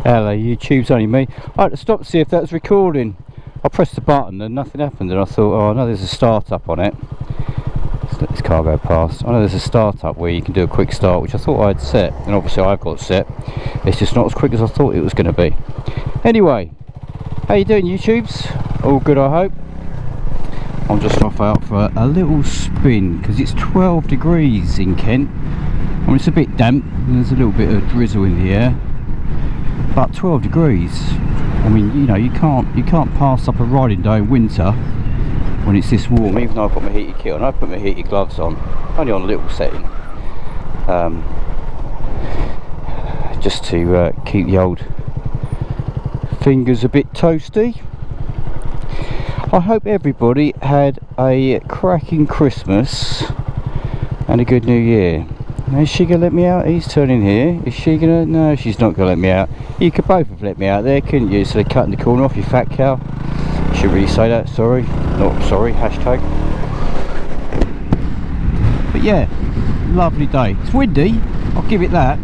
Hello YouTube's only me. I had to stop to see if that was recording. I pressed the button and nothing happened, and I thought, oh, I know there's a start-up on it. Let's let this car go past. I know there's a start-up where you can do a quick start, which I thought I'd set, and obviously I've got set. It's just not as quick as I thought it was going to be. Anyway, how you doing YouTubes? All good, I hope. I'm just off out for a little spin because it's 12 degrees in Kent. I mean, it's a bit damp and there's a little bit of drizzle in the air, but 12 degrees, I mean, you know, you can't pass up a riding day in winter when it's this warm. Even though I've got my heated kit on, I put my heated gloves on, only on a little setting, just to keep the old fingers a bit toasty. I hope everybody had a cracking Christmas and a good New Year. Now, is she going to let me out? He's turning here. Is she going to? No, she's not going to let me out. You could both have let me out there, couldn't you? So they're cutting the corner off, you fat cow. Shouldn't really say that, sorry. Not sorry, hashtag. But yeah, lovely day. It's windy, I'll give it that.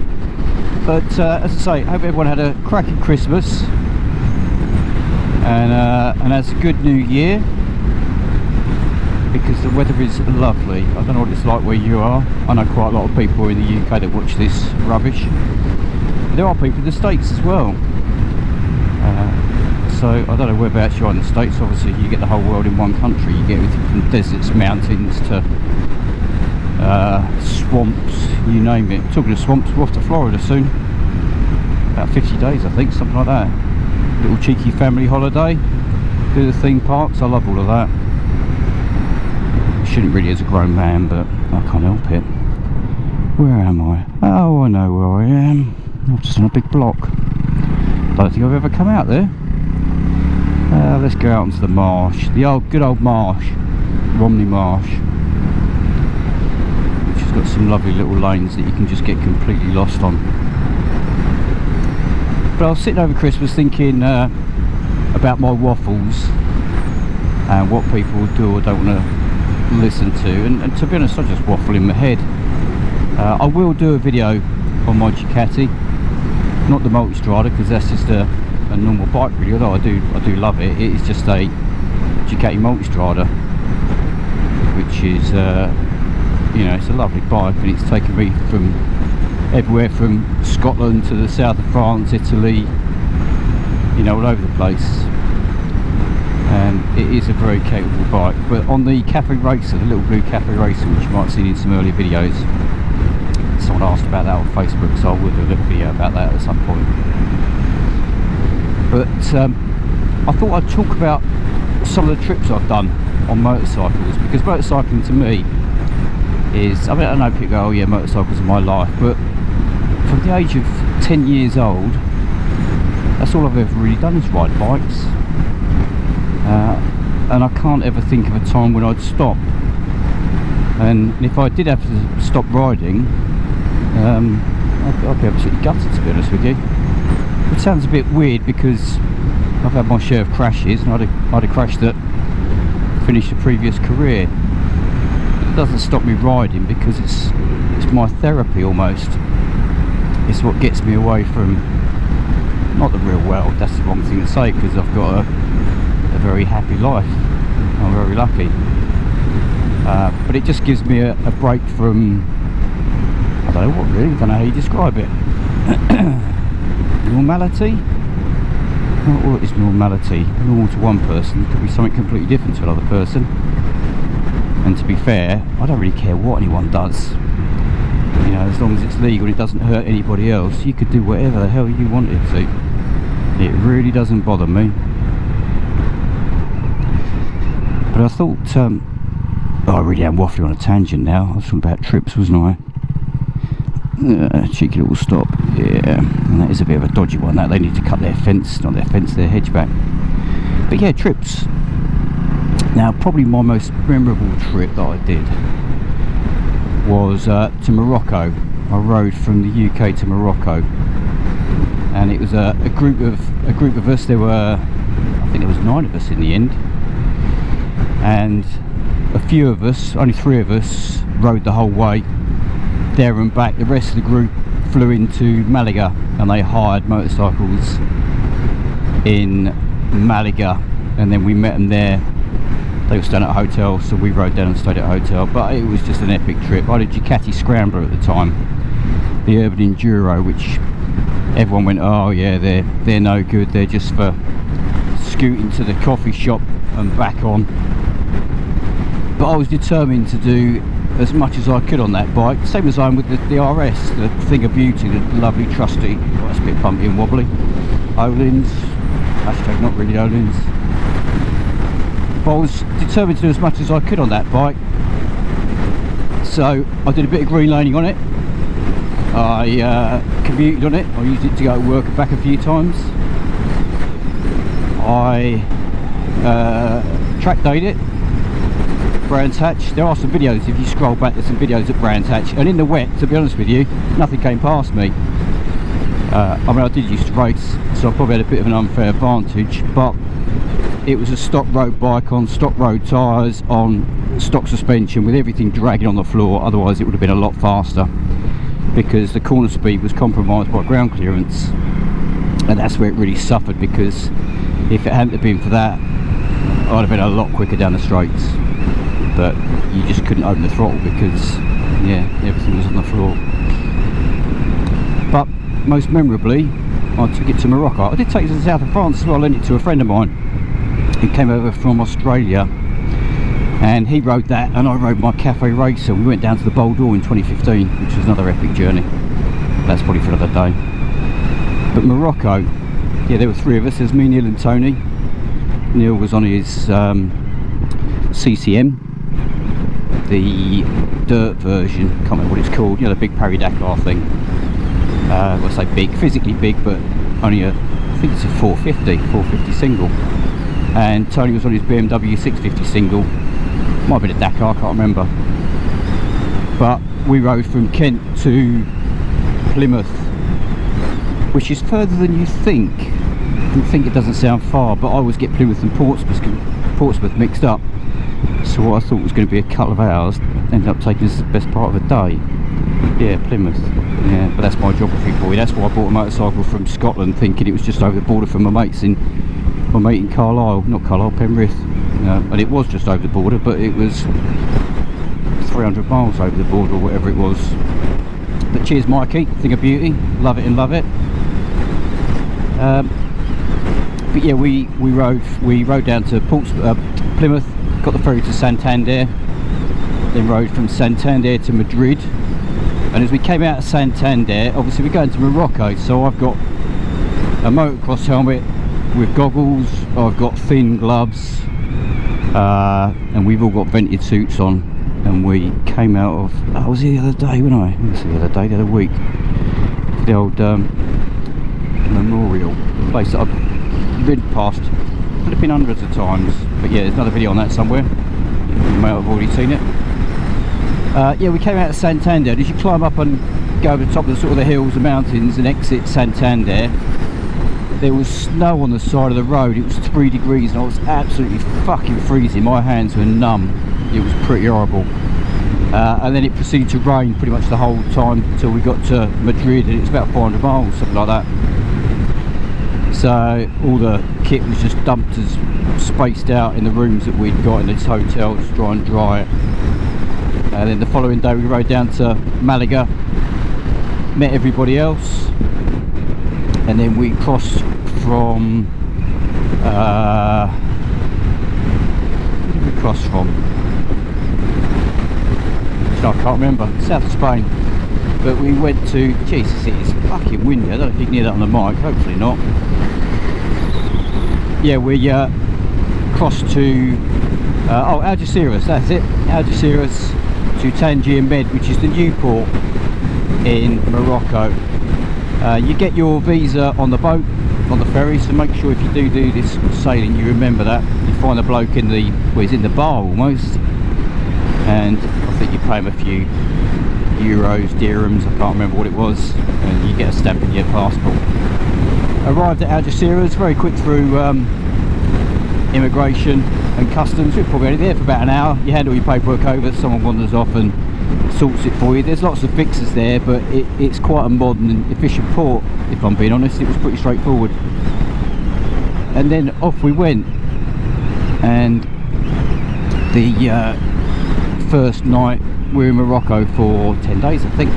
But as I say, I hope everyone had a cracking Christmas. And has a good New Year, because the weather is lovely. I don't know what it's like where you are. I know quite a lot of people in the UK that watch this rubbish. There are people in the States as well. So I don't know whereabouts you are in the States. Obviously you get the whole world in one country. You get everything from deserts, mountains to swamps, you name it. Talking of swamps, we're off to Florida soon. About 50 days I think, something like that. Little cheeky family holiday, do the theme parks. I love all of that. Shouldn't really as a grown man, but I can't help it. Where am I? Oh, I know where I am. I'm just on a big block. Don't think I've ever come out there. Let's go out into the marsh, the good old marsh, Romney Marsh, which has got some lovely little lanes that you can just get completely lost on. But I was sitting over Christmas thinking about my waffles and what people do or don't want to listen to, and to be honest, I just waffle in my head. I will do a video on my Ducati, not the Multistrada, because that's just a normal bike really, although I do love it. It is just a Ducati Multistrada, which is you know, it's a lovely bike, and it's taken me from everywhere from Scotland to the south of France, Italy, you know, all over the place. And it is a very capable bike. But on the Cafe Racer, the little blue Cafe Racer, which you might have seen in some earlier videos, someone asked about that on Facebook, so I will do a little video about that at some point. But I thought I'd talk about some of the trips I've done on motorcycles, because motorcycling to me is, I mean, I know people go, oh yeah, motorcycles are my life, but from the age of 10 years old, that's all I've ever really done is ride bikes. And I can't ever think of a time when I'd stop. And if I did have to stop riding, I'd be absolutely gutted, to be honest with you. It sounds a bit weird because I've had my share of crashes, and I had a crash that finished a previous career. It doesn't stop me riding because it's my therapy almost. It's what gets me away from, not the real world, that's the wrong thing to say, because I've got a very happy life. I'm very lucky. But it just gives me a break from, I don't know what really, I don't know how you describe it. Normality? What is normality? Normal to one person could be something completely different to another person. And to be fair, I don't really care what anyone does. You know, as long as it's legal and it doesn't hurt anybody else, you could do whatever the hell you wanted to. It really doesn't bother me. But I thought, oh, I really am waffling on a tangent now. I was talking about trips, wasn't I? Cheeky little stop. Yeah, and that is a bit of a dodgy one. That they need to cut their fence, not their fence, their hedge back. But yeah, trips. Now, probably my most memorable trip that I did was to Morocco. I rode from the UK to Morocco, and it was a group of us. There were, I think there was 9 of us in the end, and a few of us, only 3 of us, rode the whole way there and back. The rest of the group flew into Malaga, and they hired motorcycles in Malaga, and then we met them there. They were staying at a hotel, so we rode down and stayed at a hotel. But it was just an epic trip. I had a Ducati Scrambler at the time, the Urban Enduro, which everyone went, oh yeah, they're no good, they're just for scooting to the coffee shop and back on. But I was determined to do as much as I could on that bike, same as I am with the RS, the thing of beauty, the lovely trusty, well, it's a bit bumpy and wobbly, Olins, hashtag not really Olins. But I was determined to do as much as I could on that bike, so I did a bit of green laning on it. I commuted on it. I used it to go to work and back a few times. I track dayed it, Brands Hatch. There are some videos, if you scroll back, there's some videos at Brands Hatch, and in the wet, to be honest with you, nothing came past me. I mean, I did used to race, so I probably had a bit of an unfair advantage, but it was a stock road bike on stock road tyres, on stock suspension, with everything dragging on the floor. Otherwise it would have been a lot faster, because the corner speed was compromised by ground clearance, and that's where it really suffered, because if it hadn't have been for that, I'd have been a lot quicker down the straights. But you just couldn't open the throttle because, yeah, everything was on the floor. But most memorably, I took it to Morocco. I did take it to the south of France as well. I lent it to a friend of mine who came over from Australia, and he rode that and I rode my Cafe Racer. We went down to the Bol d'Or in 2015, which was another epic journey. That's probably for another day. But Morocco, yeah, there were three of us. There's me, Neil and Tony. Neil was on his CCM, the dirt version, can't remember what it's called, you know, the big Paris-Dakar thing. I say big, physically big, but only I think it's a 450 single. And Tony was on his BMW 650 single. Might have been a Dakar, I can't remember. But we rode from Kent to Plymouth, which is further than you think. You think it doesn't sound far, but I always get Plymouth and Portsmouth mixed up. So what I thought was going to be a couple of hours ended up taking us the best part of a day. Yeah, Plymouth. Yeah, but that's my geography for you. That's why I bought a motorcycle from Scotland, thinking it was just over the border from my mate in Carlisle, not Carlisle, Penrith. And it was just over the border, but it was 300 miles over the border or whatever it was. But cheers, Mikey, thing of beauty, love it and love it. But yeah, we rode down to Plymouth, got the ferry to Santander, then rode from Santander to Madrid. And as we came out of Santander, obviously we're going to Morocco, so I've got a motocross helmet with goggles, I've got thin gloves, and we've all got vented suits on. And we came out of, I was here the other day, wasn't I? I was here the other week, the old memorial, the place that I've ridden past flipping hundreds of times. But yeah, there's another video on that somewhere, you may have already seen it. Yeah, we came out of Santander, and as you climb up and go over the top of the sort of the hills and mountains and exit Santander, there was snow on the side of the road. It was 3 degrees and I was absolutely fucking freezing. My hands were numb. It was pretty horrible. And then it proceeded to rain pretty much the whole time until we got to Madrid, and it was about 400 miles, something like that. So all the kit was just dumped as spaced out in the rooms that we'd got in this hotel to try and dry it. And then the following day we rode down to Malaga, met everybody else, and then we crossed from where did we cross from? I can't remember, south of Spain. But we went to, Jesus, it is fucking windy. I don't know if you can hear that on the mic, hopefully not. Yeah, we crossed to Algeciras, that's it, Algeciras to Tangier Med, which is the new port in Morocco. You get your visa on the boat, on the ferry, so make sure if you do this sailing you remember that. You find a bloke in the, well, he's in the bar almost, and I think you pay him a few euros, dirhams, I can't remember what it was, and you get a stamp in your passport. Arrived at Algeciras, very quick through immigration and customs. We're probably only there for about an hour. You hand all your paperwork over, someone wanders off and sorts it for you. There's lots of fixes there, but it's quite a modern and efficient port, if I'm being honest. It was pretty straightforward. And then off we went, and the first night we were in Morocco for 10 days, I think.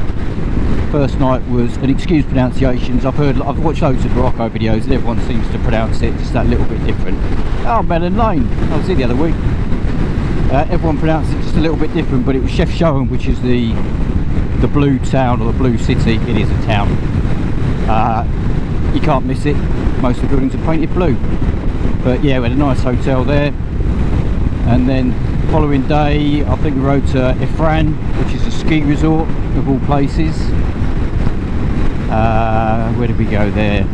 First night was, and excuse pronunciations, I've watched loads of Morocco videos and everyone seems to pronounce it just that little bit different. Oh, Melon Lane, I was here the other week. Everyone pronounced it just a little bit different, but it was Chef Shoham, which is the blue town, or the blue city. It is a town. You can't miss it. Most of the buildings are painted blue. But yeah, we had a nice hotel there. And then following day, I think we rode to Ifran, which is a ski resort of all places. Where did we go there?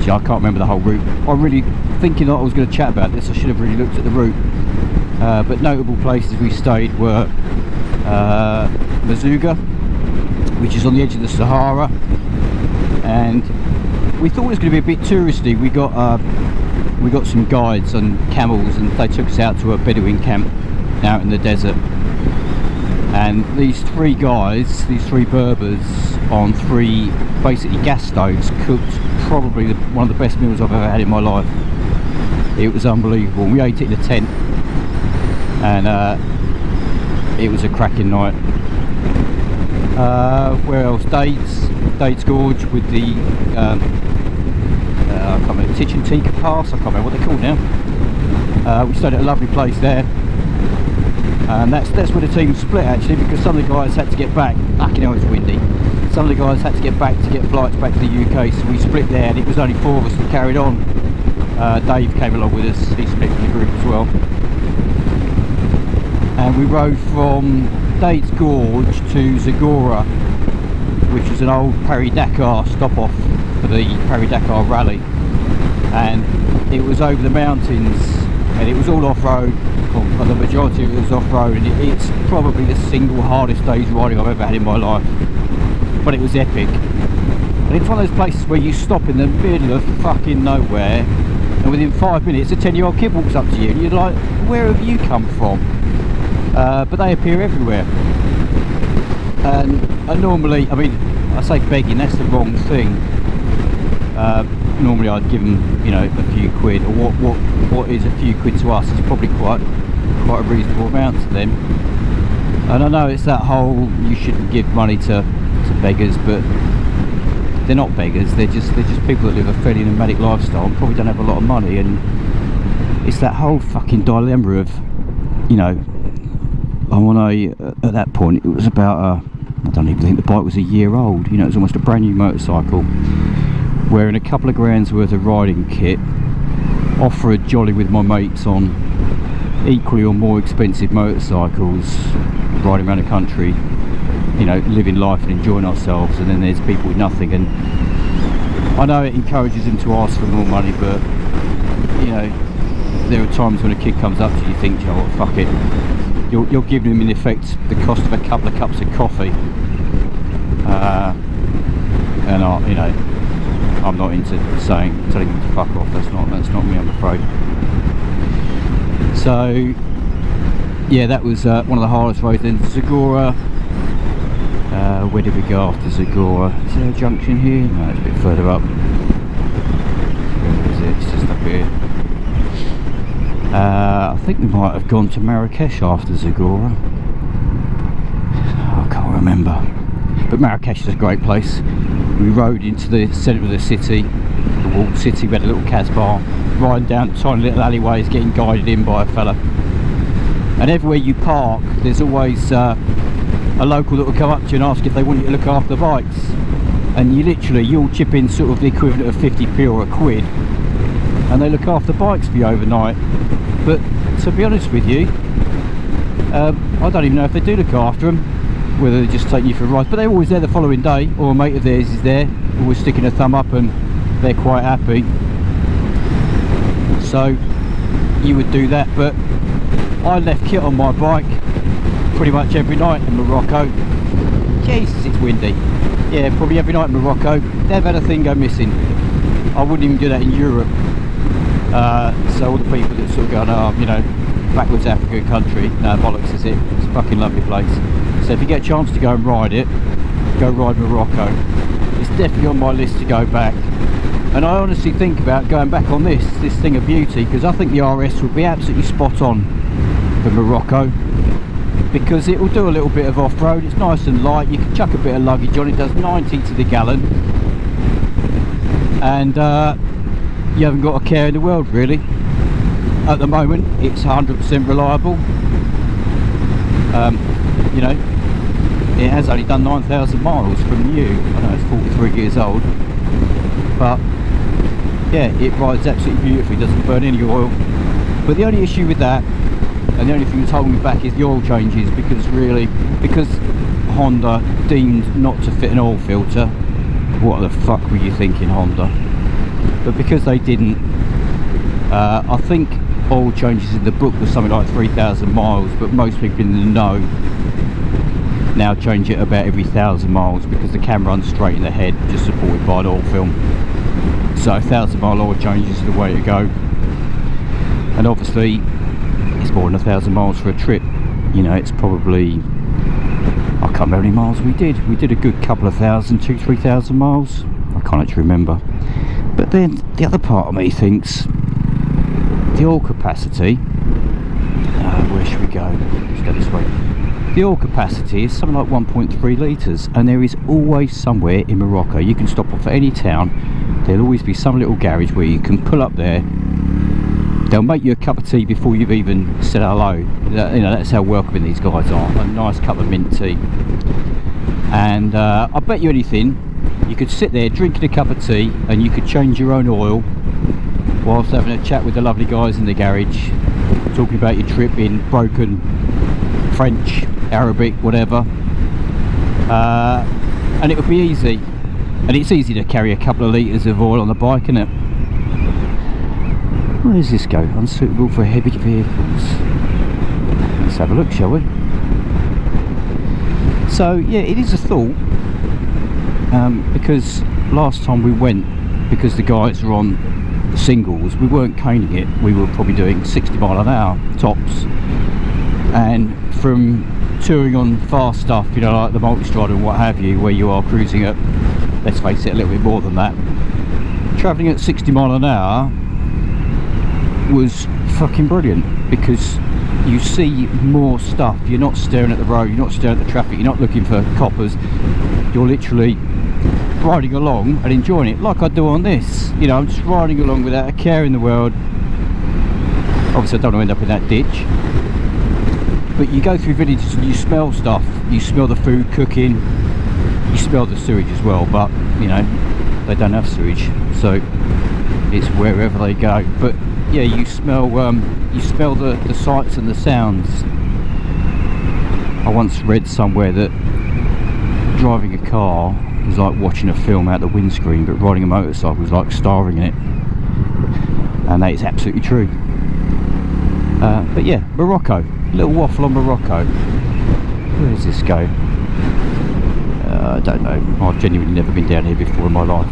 Gee, I can't remember the whole route. I'm really thinking that I was going to chat about this. I should have really looked at the route. But notable places we stayed were Mazuga, which is on the edge of the Sahara, and we thought it was going to be a bit touristy. We got some guides on camels, and they took us out to a Bedouin camp out in the desert. And these three guys, these three Berbers, on three basically gas stoves, cooked probably one of the best meals I've ever had in my life. It was unbelievable. We ate it in a tent, and it was a cracking night. Where else? Dates Gorge with the I can't remember, Titchin Tika Pass, I can't remember what they're called now. We stayed at a lovely place there, and that's where the team split actually, because some of the guys had to get back. Fucking hell, it's windy. Some of the guys had to get back to get flights back to the UK, so we split there, and it was only 4 of us that carried on. Dave came along with us, he split from the group as well. And we rode from Dates Gorge to Zagora, which was an old Paris-Dakar stop-off for the Paris-Dakar rally. And it was over the mountains, and it was all off-road, or the majority of it was off-road, and it's probably the single hardest day's riding I've ever had in my life. But it was epic. And it's one of those places where you stop in the middle of fucking nowhere, and within 5 minutes a 10-year-old kid walks up to you, and you're like, where have you come from? But they appear everywhere. And normally, I mean, I say begging, that's the wrong thing. Normally I'd give them, you know, a few quid, or what is a few quid to us is probably quite a reasonable amount to them. And I know it's that whole, you shouldn't give money to beggars, but they're not beggars, they're just people that live a fairly nomadic lifestyle and probably don't have a lot of money. And it's that whole fucking dilemma of, you know, at that point it was about I don't even think the bike was a year old, you know, it was almost a brand new motorcycle, wearing a couple of grand's worth of riding kit, off for a jolly with my mates on equally or more expensive motorcycles, riding around the country, you know, living life and enjoying ourselves. And then there's people with nothing, and I know it encourages them to ask for more money, but you know, there are times when a kid comes up to you, you think, you know what, fuck it, you're giving them in effect the cost of a couple of cups of coffee, and you know, I'm not into telling them to fuck off. That's not me, I'm afraid. So yeah, that was one of the hardest roads. Then Zagora, where did we go after Zagora? Is there a junction here? No, it's a bit further up. Where is it? It's just up here. I think we might have gone to Marrakesh after Zagora. I can't remember. But Marrakesh is a great place. We rode into the centre of the city, the walled city. We had a little Casbah, riding down tiny little alleyways, getting guided in by a fella. And everywhere you park, there's always a local that will come up to you and ask if they want you to look after the bikes. And you'll chip in sort of the equivalent of 50p or a quid, and they look after bikes for you overnight. But to be honest with you, I don't even know if they do look after them, whether they just take you for a ride. But they're always there the following day, or a mate of theirs is there, always sticking a thumb up, and they're quite happy. So you would do that. But I left kit on my bike pretty much every night in Morocco. Jesus, it's windy. Yeah, probably every night in Morocco. They've had a thing go missing. I wouldn't even do that in Europe. So all the people that sort of going, oh, you know, backwards African country, no, bollocks is it. It's fucking lovely place. So if you get a chance to go and ride it, go ride Morocco. It's definitely on my list to go back. And I honestly think about going back on this thing of beauty, because I think the RS would be absolutely spot on for Morocco, because it will do a little bit of off-road. It's nice and light, you can chuck a bit of luggage on. It does 90 to the gallon, and you haven't got a care in the world really. At the moment it's 100% reliable. You know, it has only done 9,000 miles from new. I know it's 43 years old, but yeah, it rides absolutely beautifully, doesn't burn any oil. But the only issue with that, and the only thing that's holding me back, is the oil changes, because Honda deemed not to fit an oil filter. What the fuck were you thinking, Honda? But because they didn't, I think oil changes in the book was something like 3,000 miles, but most people in the know now change it about every 1,000 miles, because the camera runs straight in the head, just supported by an oil film. So 1,000-mile oil changes is the way to go. And obviously it's more than 1,000 miles for a trip. You know, it's probably, I can't remember how many miles we did a good couple of thousand, 2,000-3,000 miles. I can't actually remember. But then the other part of me thinks the oil capacity, where should we go? Let's go this way. The oil capacity is something like 1.3 litres, and there is always somewhere in Morocco, you can stop off at any town, there'll always be some little garage where you can pull up there. They'll make you a cup of tea before you've even said hello. You know, that's how welcoming these guys are. A nice cup of mint tea. And I bet you anything, you could sit there drinking a cup of tea and you could change your own oil whilst having a chat with the lovely guys in the garage, talking about your trip in broken French, Arabic, whatever. And it would be easy. And it's easy to carry a couple of litres of oil on the bike, isn't it? Where does this go? Unsuitable for heavy vehicles. Let's have a look, shall we? So yeah, it is a thought, because last time we went, because the guys were on singles, we weren't caning it, we were probably doing 60 mile an hour tops. And from touring on fast stuff, you know, like the multi-strada and what have you, where you are cruising at, let's face it, a little bit more than that, travelling at 60 mile an hour was fucking brilliant, because you see more stuff. You're not staring at the road, you're not staring at the traffic, you're not looking for coppers, you're literally riding along and enjoying it, like I do on this. You know, I'm just riding along without a care in the world. Obviously I don't want to end up in that ditch, but you go through villages and you smell stuff, you smell the food cooking, you smell the sewage as well, but you know, they don't have sewage, so it's wherever they go. But yeah, you smell the sights and the sounds. I once read somewhere that driving a car is like watching a film out the windscreen, but riding a motorcycle is like starring in it, and that is absolutely true. But yeah, Morocco, a little waffle on Morocco. Where does this go? I don't know, I've genuinely never been down here before in my life,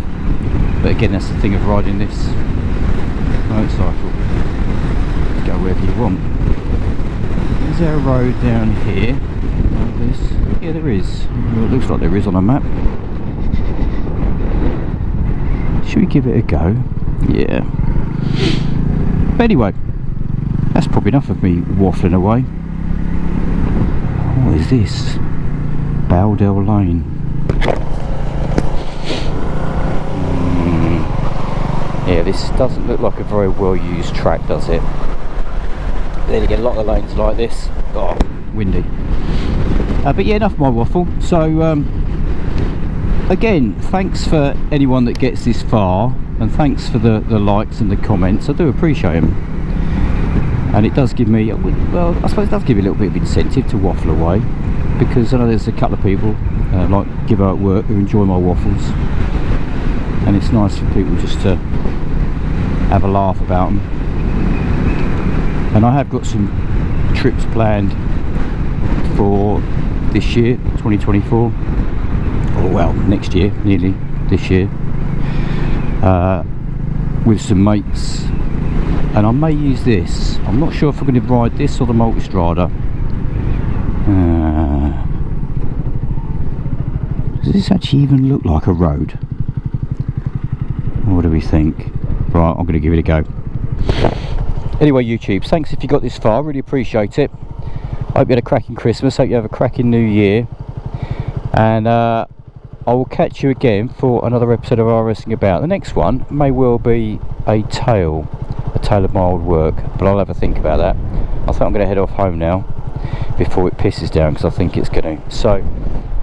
but again, that's the thing of riding this motorcycle, go wherever you want. Is there a road down here like this? Yeah, there is. Well, it looks like there is on a map. Should we give it a go? Yeah. But anyway, that's probably enough of me waffling away. What is this? Bowdell Lane. Yeah, this doesn't look like a very well used track, does it? Then again, a lot of the lanes like this. Oh, windy. But yeah, enough of my waffle. So again, thanks for anyone that gets this far, and thanks for the likes and the comments. I do appreciate them, and it does give me, well, I suppose it does give me a little bit of incentive to waffle away, because I know there's a couple of people like Gibbo at work who enjoy my waffles, and it's nice for people just to have a laugh about them. And I have got some trips planned for this year, 2024, or well, next year, nearly this year, with some mates, and I may use this. I'm not sure if I'm going to ride this or the multi-strada. Does this actually even look like a road? What do we think? Right, I'm going to give it a go. Anyway, YouTube, thanks if you got this far, really appreciate it. Hope you had a cracking Christmas, hope you have a cracking New Year, and I will catch you again for another episode of RS'ing About. The next one may well be a tale of my old work, but I'll have a think about that. I think I'm going to head off home now before it pisses down, because I think it's going to. So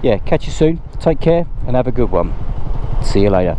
yeah, catch you soon, take care and have a good one. See you later.